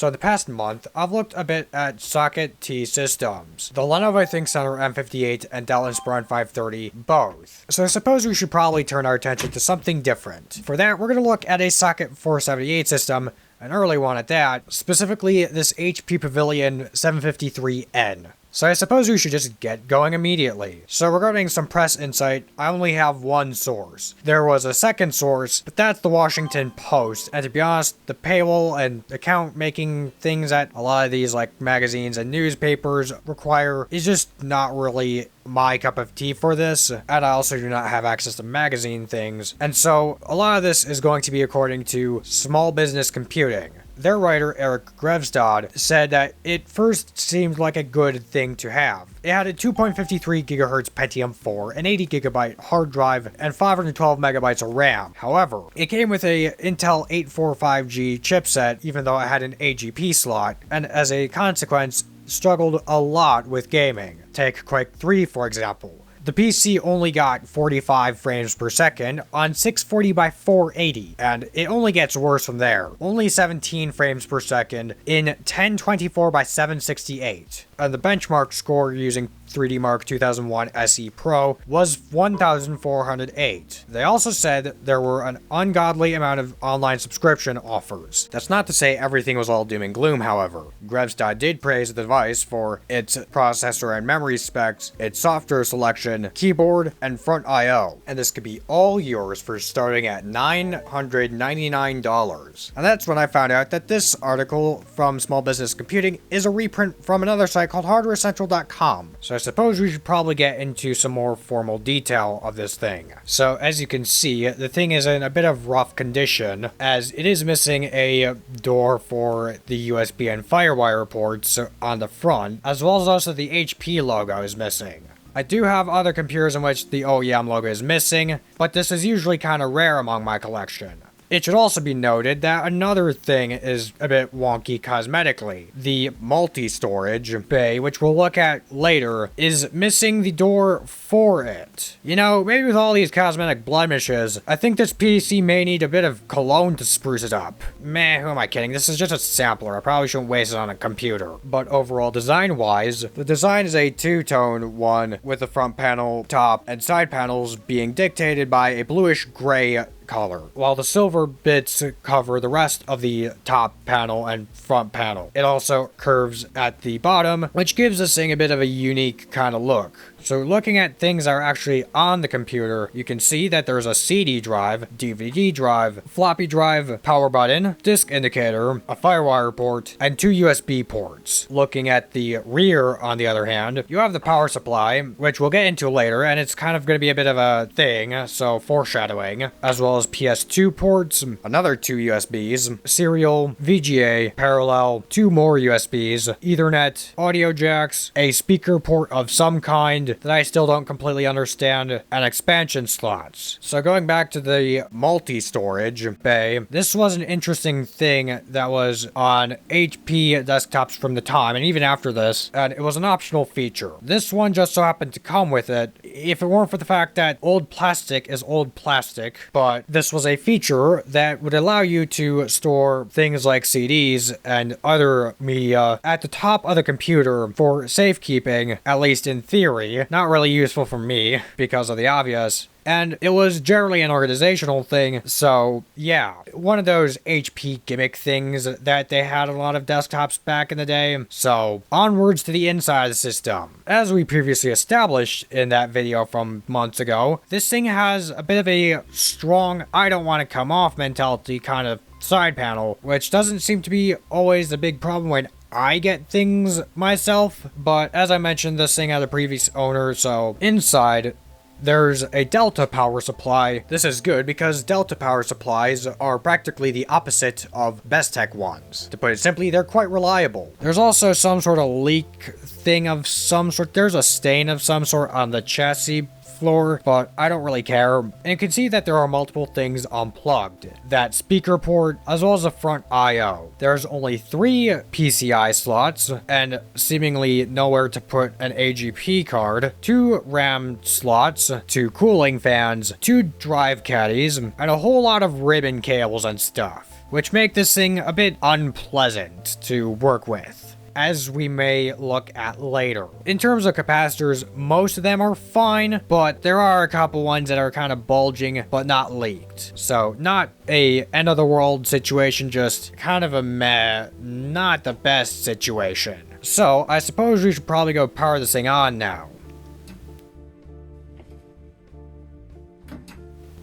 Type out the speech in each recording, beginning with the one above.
So the past month, I've looked a bit at socket T systems. The Lenovo ThinkCentre M58 and Dell Inspiron 530 both. So I suppose we should probably turn our attention to something different. For that, we're going to look at a socket 478 system, an early one at that, specifically this HP Pavilion 753N. So I suppose we should just get going immediately. So regarding some press insight, I only have one source. There was a second source, but that's the Washington Post, and to be honest, the paywall and account making things that a lot of these like magazines and newspapers require is just not really my cup of tea for this, and I also do not have access to magazine things, and so a lot of this is going to be according to Small Business Computing. Their writer, Eric Grevstad, said that it first seemed like a good thing to have. It had a 2.53 GHz Pentium 4, an 80 GB hard drive, and 512 MB of RAM. However, it came with a Intel 845G chipset, even though it had an AGP slot, and as a consequence, struggled a lot with gaming. Take Quake III, for example. The PC only got 45 frames per second on 640 by 480, and it only gets worse from there. Only 17 frames per second in 1024 by 768. And the benchmark score using 3D Mark 2001 SE Pro was 1,408. They also said there were an ungodly amount of online subscription offers. That's not to say everything was all doom and gloom, however. Grevstad did praise the device for its processor and memory specs, its software selection, keyboard, and front I/O. And this could be all yours for starting at $999. And that's when I found out that this article from Small Business Computing is a reprint from another site called HardwareCentral.com. So I suppose we should probably get into some more formal detail of this thing. So as you can see, the thing is in a bit of rough condition, as it is missing a door for the USB and FireWire ports on the front, as well as also the HP logo is missing. I do have other computers in which the OEM logo is missing, but this is usually kind of rare among my collection. It should also be noted that another thing is a bit wonky cosmetically. The multi-storage bay, which we'll look at later, is missing the door for it. You know, maybe with all these cosmetic blemishes, I think this PC may need a bit of cologne to spruce it up. Meh, who am I kidding? This is just a sampler. I probably shouldn't waste it on a computer. But overall, design-wise, the design is a two-tone one, with the front panel, top, and side panels being dictated by a bluish-gray color, while the silver bits cover the rest of the top panel and front panel. It also curves at the bottom, which gives this thing a bit of a unique kind of look. So looking at things that are actually on the computer, you can see that there's a CD drive, DVD drive, floppy drive, power button, disk indicator, a FireWire port, and 2 USB ports. Looking at the rear, on the other hand, you have the power supply, which we'll get into later, and it's kind of going to be a bit of a thing, so foreshadowing, as well as PS2 ports, another 2 USBs, serial, VGA, parallel, 2 more USBs, Ethernet, audio jacks, a speaker port of some kind that I still don't completely understand, and expansion slots. So going back to the multi-storage bay, this was an interesting thing that was on HP desktops from the time, and even after this, and it was an optional feature. This one just so happened to come with it, if it weren't for the fact that old plastic is old plastic, but this was a feature that would allow you to store things like CDs and other media at the top of the computer for safekeeping, at least in theory. Not really useful for me because of the obvious. And it was generally an organizational thing, so yeah, one of those HP gimmick things that they had on a lot of desktops back in the day. So onwards to the inside of the system. As we previously established in that video from months ago, this thing has a bit of a strong I don't want to come off mentality kind of side panel, which doesn't seem to be always the big problem when I get things myself, but as I mentioned, this thing had a previous owner, so inside there's a Delta power supply. This is good because Delta power supplies are practically the opposite of Bestech ones. To put it simply, they're quite reliable. There's also some sort of leak thing of some sort. There's a stain of some sort on the chassis floor, but I don't really care. And you can see that there are multiple things unplugged. That speaker port, as well as the front I/O. There's only 3 PCI slots, and seemingly nowhere to put an AGP card, 2 RAM slots, 2 cooling fans, 2 drive caddies, and a whole lot of ribbon cables and stuff. which make this thing a bit unpleasant to work with, as we may look at later. In terms of capacitors, most of them are fine, but there are a couple ones that are kind of bulging but not leaked. So not a end of the world situation, just kind of a meh, not the best situation. So I suppose we should probably go power this thing on now.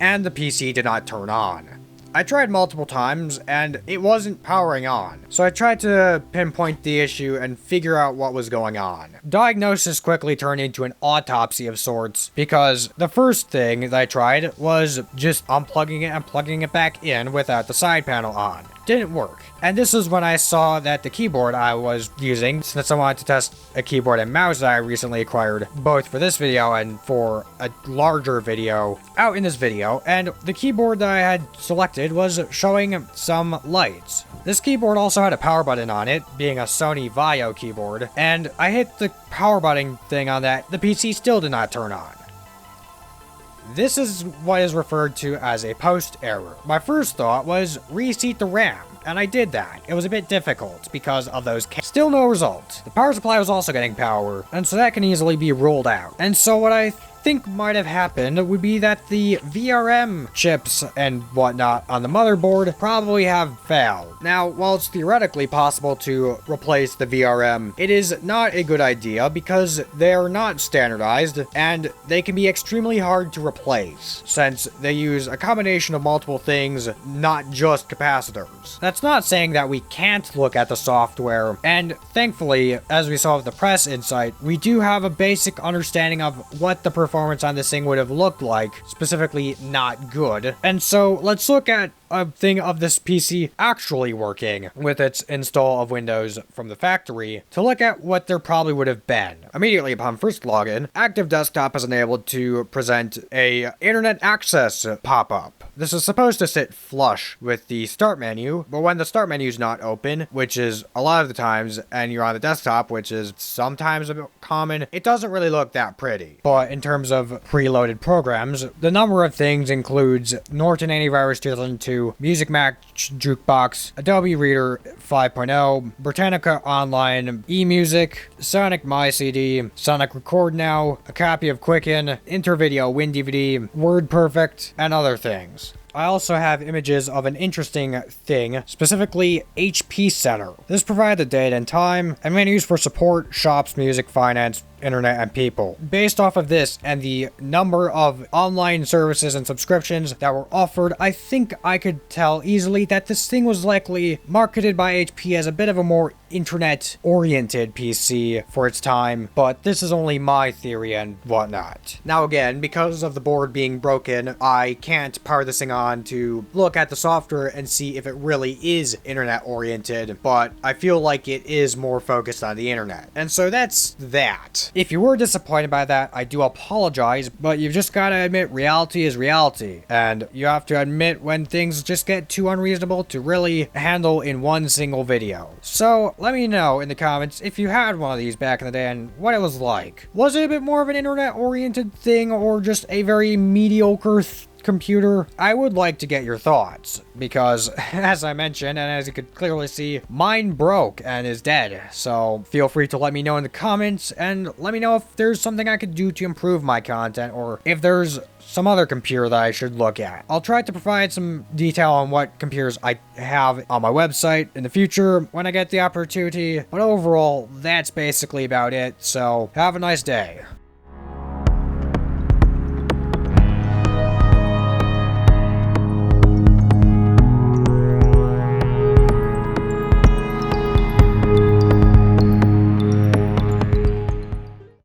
And the PC did not turn on. I tried multiple times and it wasn't powering on, so I tried to pinpoint the issue and figure out what was going on. Diagnosis quickly turned into an autopsy of sorts, because the first thing that I tried was just unplugging it and plugging it back in without the side panel on. Didn't work. And this is when I saw that the keyboard I was using, since I wanted to test a keyboard and mouse that I recently acquired, both for this video and for a larger video out in this video, and the keyboard that I had selected was showing some lights. This keyboard also had a power button on it, being a Sony Vaio keyboard, and I hit the power button thing on that, the PC still did not turn on. This is what is referred to as a post error. My first thought was reseat the RAM, and I did that. It was a bit difficult because of those still no result. The power supply was also getting power, and so that can easily be ruled out. And so what I think might have happened would be that the VRM chips and whatnot on the motherboard probably have failed. Now, while it's theoretically possible to replace the VRM, it is not a good idea because they're not standardized and they can be extremely hard to replace since they use a combination of multiple things, not just capacitors. That's not saying that we can't look at the software, and thankfully, as we saw with the press insight, we do have a basic understanding of what the performance on this thing would have looked like, specifically not good. And so let's look at a thing of this PC actually working with its install of Windows from the factory to look at what there probably would have been. Immediately upon first login, Active Desktop is enabled to present a internet access pop-up. This is supposed to sit flush with the start menu, but when the start menu is not open, which is a lot of the times, and you're on the desktop, which is sometimes a bit common, it doesn't really look that pretty. But in terms of preloaded programs, the number of things includes Norton Antivirus 2002, Music Match Jukebox, Adobe Reader 5.0, Britannica Online, eMusic, Sonic My CD, Sonic Record Now, a copy of Quicken, Intervideo WinDVD, WordPerfect, and other things. I also have images of an interesting thing, specifically HP Center. This provides the date and time, and menus for support, shops, music, finance, internet, and people. Based off of this and the number of online services and subscriptions that were offered, I think I could tell easily that this thing was likely marketed by HP as a bit of a more internet-oriented PC for its time, but this is only my theory and whatnot. Now again, because of the board being broken, I can't power this thing on to look at the software and see if it really is internet-oriented, but I feel like it is more focused on the internet. And so that's that. If you were disappointed by that, I do apologize, but you've just gotta admit reality is reality, and you have to admit when things just get too unreasonable to really handle in one single video. So let me know in the comments if you had one of these back in the day and what it was like. Was it a bit more of an internet-oriented thing or just a very mediocre computer? I would like to get your thoughts because, as I mentioned, and as you could clearly see, mine broke and is dead. So feel free to let me know in the comments and let me know if there's something I could do to improve my content or if there's some other computer that I should look at. I'll try to provide some detail on what computers I have on my website in the future when I get the opportunity, but overall, that's basically about it. So have a nice day.